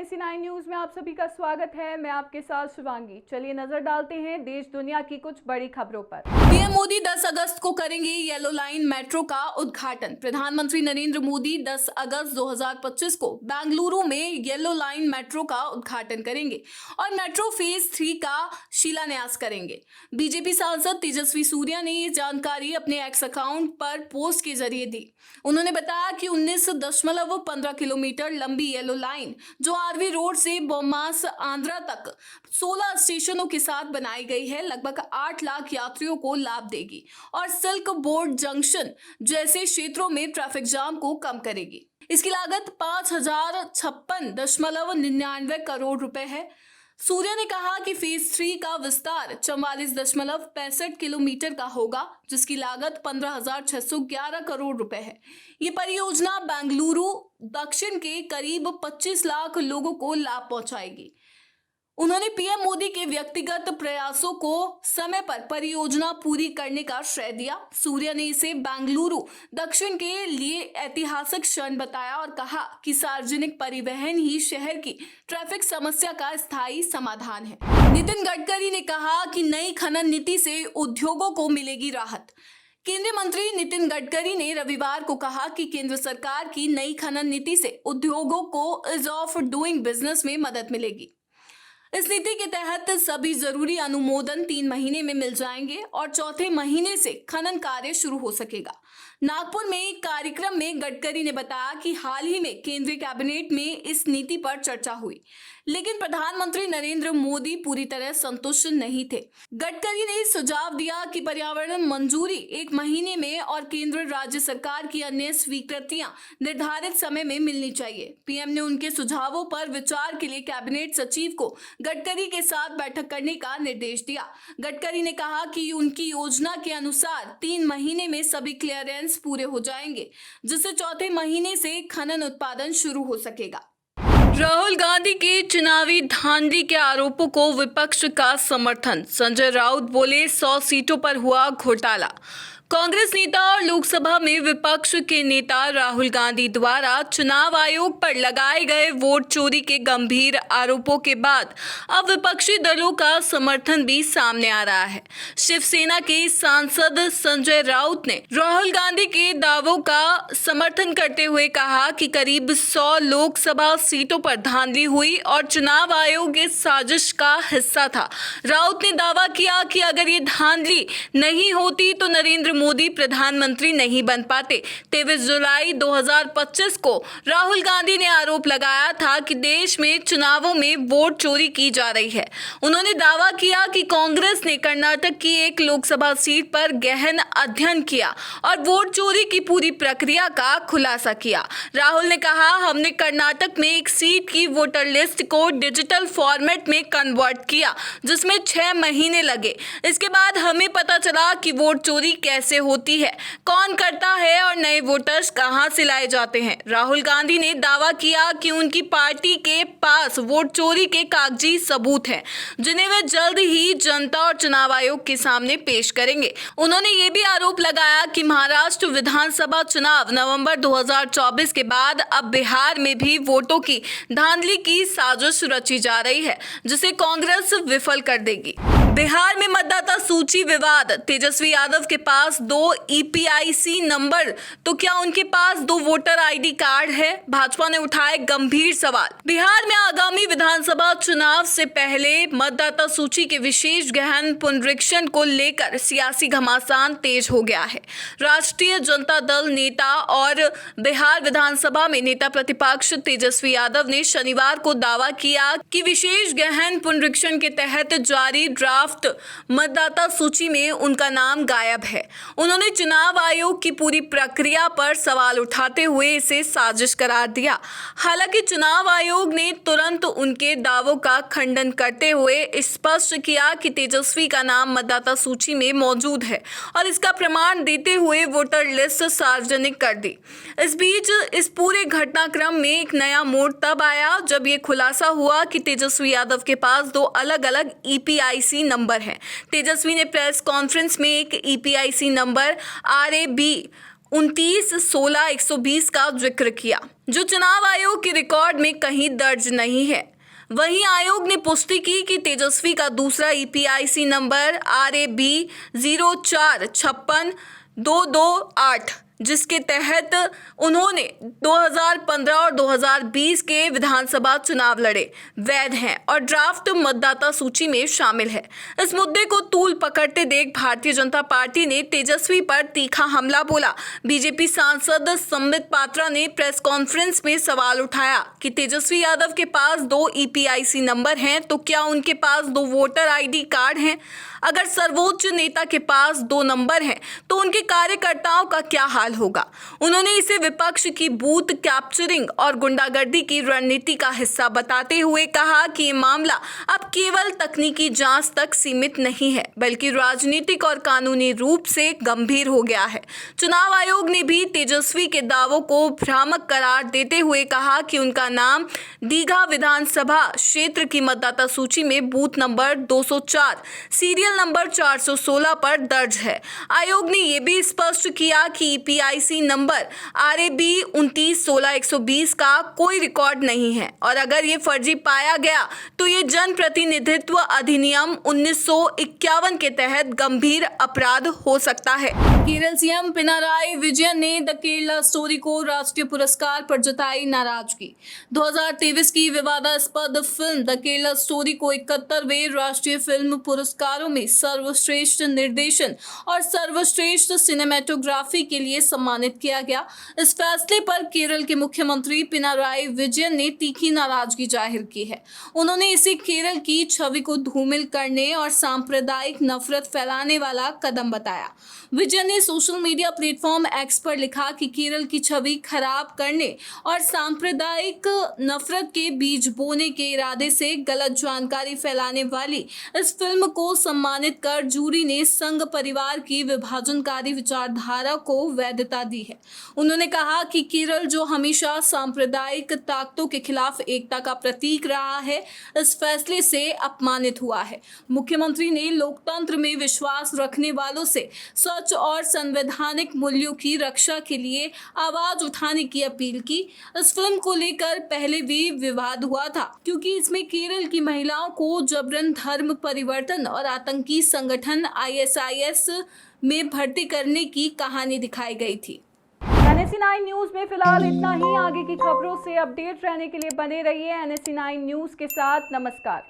NAC9 news में आप सभी का स्वागत है। मैं आपके साथ शिवांगी। चलिए नजर डालते हैं देश दुनिया की कुछ बड़ी खबरों पर। पीएम मोदी 10 अगस्त को करेंगे येलो लाइन मेट्रो का उद्घाटन। प्रधानमंत्री नरेंद्र मोदी 10 अगस्त 2025 को बेंगलुरु में येलो लाइन मेट्रो का उद्घाटन करेंगे और मेट्रो फेज 3 का शिलान्यास करेंगे। बीजेपी सांसद तेजस्वी सूर्या ने ये जानकारी अपने एक्स अकाउंट पर पोस्ट के जरिए दी। उन्होंने बताया कि 19.15 किलोमीटर लंबी येलो लाइन जो आरवी रोड से बोम्मास आंध्रा तक 16 स्टेशनों के साथ बनाई गई है, लगभग 8 लाख यात्रियों को लाभ देगी और सिल्क बोर्ड जंक्शन जैसे क्षेत्रों में ट्रैफिक जाम को कम करेगी। इसकी लागत 5,056.99 करोड़ रुपए है। सूर्या ने कहा कि फेज 3 का विस्तार 44.65 किलोमीटर का होगा, जिसकी लागत 15,611 करोड़ रुपए है। ये परियोजना बेंगलुरु दक्षिण के करीब 25 लाख लोगों को लाभ पहुंचाएगी। उन्होंने पीएम मोदी के व्यक्तिगत प्रयासों को समय पर परियोजना पूरी करने का श्रेय दिया। सूर्या ने इसे बेंगलुरु दक्षिण के लिए ऐतिहासिक क्षण बताया और कहा कि सार्वजनिक परिवहन ही शहर की ट्रैफिक समस्या का स्थायी समाधान है। नितिन गडकरी ने कहा कि नई खनन नीति से उद्योगों को मिलेगी राहत। केंद्रीय मंत्री नितिन गडकरी ने रविवार को कहा कि केंद्र सरकार की नई खनन नीति से उद्योगों को ईज ऑफ डूइंग बिजनेस में मदद मिलेगी। इस नीति के तहत सभी जरूरी अनुमोदन 3 महीने में मिल जाएंगे और चौथे महीने से खनन कार्य शुरू हो सकेगा। नागपुर में एक कार्यक्रम में गडकरी ने बताया कि हाल ही में केंद्रीय कैबिनेट में इस नीति पर चर्चा हुई, लेकिन प्रधानमंत्री नरेंद्र मोदी पूरी तरह संतुष्ट नहीं थे। गडकरी ने सुझाव दिया कि पर्यावरण मंजूरी 1 महीने में और केंद्र राज्य सरकार की अन्य स्वीकृतियां निर्धारित समय में मिलनी चाहिए। पीएम ने उनके सुझावों पर विचार के लिए कैबिनेट सचिव को गडकरी के साथ बैठक करने का निर्देश दिया। गडकरी ने कहा कि उनकी योजना के अनुसार 3 महीने में सभी क्लियरेंस पूरे हो जाएंगे, जिससे चौथे महीने से खनन उत्पादन शुरू हो सकेगा। राहुल गांधी के चुनावी धांधली के आरोपों को विपक्ष का समर्थन। संजय राउत बोले 100 सीटों पर हुआ घोटाला। कांग्रेस नेता और लोकसभा में विपक्ष के नेता राहुल गांधी द्वारा चुनाव आयोग पर लगाए गए वोट चोरी के गंभीर आरोपों के बाद अब विपक्षी दलों का समर्थन भी सामने आ रहा है। शिवसेना के सांसद संजय राउत ने राहुल गांधी के दावों का समर्थन करते हुए कहा कि करीब 100 लोकसभा सीटों पर धांधली हुई और चुनाव आयोग इस साजिश का हिस्सा था। राउत ने दावा किया कि अगर ये धांधली नहीं होती तो नरेंद्र मोदी प्रधानमंत्री नहीं बन पाते। 23 जुलाई 2025 को राहुल गांधी ने आरोप लगाया था कि देश में चुनावों में वोट चोरी की जा रही है। उन्होंने दावा किया कि कांग्रेस ने कर्नाटक की एक लोकसभा सीट पर गहन अध्ययन किया और वोट चोरी की पूरी प्रक्रिया का खुलासा किया। राहुल ने कहा, हमने कर्नाटक में एक सीट की वोटर लिस्ट को डिजिटल फॉर्मेट में कन्वर्ट किया, जिसमें 6 महीने लगे। इसके बाद हमें पता चला कि वोट चोरी कैसे होती है, कौन करता है और नए वोटर्स कहां से लाए जाते हैं। राहुल गांधी ने दावा किया कि उनकी पार्टी के पास वोट चोरी के कागजी सबूत हैं, जिन्हें वे जल्द ही जनता और चुनाव आयोग के सामने पेश करेंगे। उन्होंने ये भी आरोप लगाया कि महाराष्ट्र विधानसभा चुनाव नवंबर 2024 के बाद अब बिहार में भी वोटों की धांधली की साजिश रची जा रही है, जिसे कांग्रेस विफल कर देगी। बिहार में मतदाता सूची विवाद। तेजस्वी यादव के पास 2 EPIC नंबर, तो क्या उनके पास 2 वोटर ID कार्ड है? भाजपा ने उठाए गंभीर सवाल। बिहार में आगामी विधानसभा चुनाव से पहले मतदाता सूची के विशेष गहन पुनरीक्षण को लेकर सियासी घमासान तेज हो गया है। राष्ट्रीय जनता दल नेता और बिहार विधानसभा में नेता प्रतिपक्ष तेजस्वी यादव ने शनिवार को दावा किया कि विशेष गहन पुनरीक्षण के तहत जारी ड्राफ्ट मतदाता सूची में उनका नाम गायब है। उन्होंने चुनाव आयोग की पूरी प्रक्रिया पर सवाल उठाते हुए इसे साजिश करार दिया। हालांकि चुनाव आयोग ने तुरंत उनके दावों का खंडन करते हुए स्पष्ट किया कि तेजस्वी का नाम मतदाता सूची में मौजूद है और इसका प्रमाण देते हुए वोटर लिस्ट सार्वजनिक कर दी। इस बीच इस पूरे घटनाक्रम में एक नया मोड़ तब आया जब ये खुलासा हुआ कि तेजस्वी यादव के पास 2 अलग-अलग EPIC नंबर हैं। तेजस्वी ने प्रेस कॉन्फ्रेंस में एक EPIC नंबर RAB 29-16-120 का जिक्र किया, जो चुनाव आयोग के रिकॉर्ड में कहीं दर्ज नहीं है। वहीं आयोग ने पुष्टि की कि तेजस्वी का दूसरा EPIC नंबर RAB 04565228, जिसके तहत उन्होंने 2015 और 2020 के विधानसभा चुनाव लड़े, वैध हैं और ड्राफ्ट मतदाता सूची में शामिल है। इस मुद्दे को तूल पकड़ते देख भारतीय जनता पार्टी ने तेजस्वी पर तीखा हमला बोला। बीजेपी सांसद संबित पात्रा ने प्रेस कॉन्फ्रेंस में सवाल उठाया कि तेजस्वी यादव के पास 2 EPIC नंबर हैं, तो क्या उनके पास 2 वोटर ID कार्ड हैं? अगर सर्वोच्च नेता के पास 2 नंबर हैं, तो उनके कार्यकर्ताओं का क्या हाल होगा? उन्होंने इसे विपक्ष की बूथ कैप्चरिंग और गुंडागर्दी की रणनीति का हिस्सा बताते हुए कहा कि ये मामला अब केवल तकनीकी जांच तक सीमित नहीं है, बल्कि राजनीतिक और कानूनी रूप से गंभीर हो गया है। चुनाव आयोग ने भी तेजस्वी के दावों को भ्रामक करार देते हुए कहा कि उनका नाम दीघा विधानसभा क्षेत्र की मतदाता सूची में बूथ नंबर 204 सीरियल नंबर 416 पर दर्ज है। आयोग ने यह भी स्पष्ट किया कि EPIC नंबर RAB 29-16-120 का कोई रिकॉर्ड नहीं है और अगर ये फर्जी पाया गया तो ये जनप्रतिनिधित्व अधिनियम 1951 के तहत गंभीर अपराध हो सकता है। केरल CM पिनाराई विजयन ने द केरला स्टोरी को राष्ट्रीय पुरस्कार पर जताई नाराजगी। 2023 की विवादास्पद फिल्म द केरला स्टोरी को 71वें राष्ट्रीय फिल्म पुरस्कारों में सर्वश्रेष्ठ निर्देशन और सर्वश्रेष्ठ सिनेमेटोग्राफी के लिए सम्मानित किया गया। इस फैसले पर केरल के मुख्यमंत्री पिनाराई विजयन ने तीखी नाराजगी जाहिर की है। उन्होंने इसे केरल की छवि को धूमिल करने और सांप्रदायिक नफरत फैलाने वाला कदम बताया। विजयन ने सोशल मीडिया प्लेटफॉर्म X पर लिखा कि केरल की छवि खराब करने और सांप्रदायिक नफरत के बीज बोने के इरादे से गलत जानकारी फैलाने वाली इस फिल्म को सम्मानित कर जूरी ने संघ परिवार की विभाजनकारी विचारधारा को वैधता दी है। उन्होंने कहा कि केरल, जो हमेशा सांप्रदायिक ताकतों के खिलाफ एकता का प्रतीक रहा है, इस फैसले से अपमानित हुआ है। मुख्यमंत्री ने लोकतंत्र में विश्वास रखने वालों से सच और संवैधानिक मूल्यों की रक्षा के लिए आवाज उठाने की अपील की। इस फिल्म को लेकर पहले भी विवाद हुआ था, क्योंकि इसमें केरल की महिलाओं को जबरन धर्म परिवर्तन और आतंकी संगठन ISIS में भर्ती करने की कहानी दिखाई गई थी। NSE9 न्यूज में फिलहाल इतना ही। आगे की खबरों से अपडेट रहने के लिए बने रहिए NSE9 न्यूज के साथ। नमस्कार।